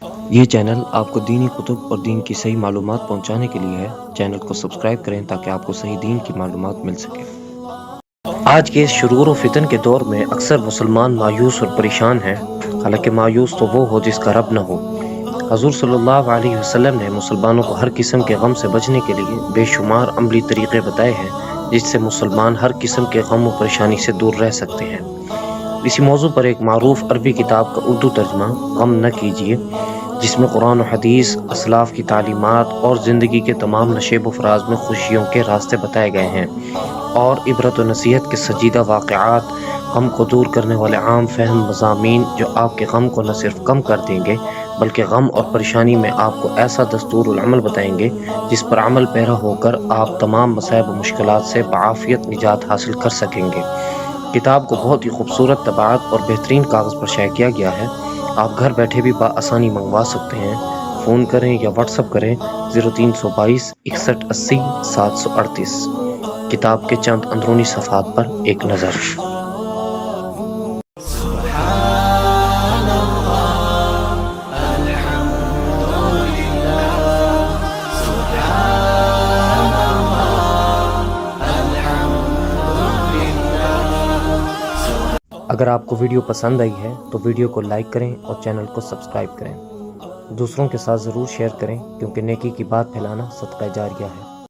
یہ چینل آپ کو دینی کتب اور دین کی صحیح معلومات پہنچانے کے لیے ہے۔ چینل کو سبسکرائب کریں تاکہ آپ کو صحیح دین کی معلومات مل سکے۔ آج کے اس شرور و فتن کے دور میں اکثر مسلمان مایوس اور پریشان ہیں، حالانکہ مایوس تو وہ ہو جس کا رب نہ ہو۔ حضور صلی اللہ علیہ وسلم نے مسلمانوں کو ہر قسم کے غم سے بچنے کے لیے بے شمار عملی طریقے بتائے ہیں، جس سے مسلمان ہر قسم کے غم و پریشانی سے دور رہ سکتے ہیں۔ اسی موضوع پر ایک معروف عربی کتاب کا اردو ترجمہ غم نہ کیجیے، جس میں قرآن و حدیث، اسلاف کی تعلیمات اور زندگی کے تمام نشیب و فراز میں خوشیوں کے راستے بتائے گئے ہیں، اور عبرت و نصیحت کے سجیدہ واقعات، غم کو دور کرنے والے عام فہم مضامین جو آپ کے غم کو نہ صرف کم کر دیں گے بلکہ غم اور پریشانی میں آپ کو ایسا دستور العمل بتائیں گے جس پر عمل پیرا ہو کر آپ تمام مصائب و مشکلات سے بعافیت نجات حاصل کر سکیں گے۔ کتاب کو بہت ہی خوبصورت طباعت اور بہترین کاغذ پر شائع کیا گیا ہے۔ آپ گھر بیٹھے بھی بآسانی منگوا سکتے ہیں۔ فون کریں یا واٹس اپ کریں 0322 61 80 738۔ کتاب کے چند اندرونی صفحات پر ایک نظر۔ اگر آپ کو ویڈیو پسند آئی ہے تو ویڈیو کو لائک کریں اور چینل کو سبسکرائب کریں۔ دوسروں کے ساتھ ضرور شیئر کریں، کیونکہ نیکی کی بات پھیلانا صدقہ جاریہ ہے۔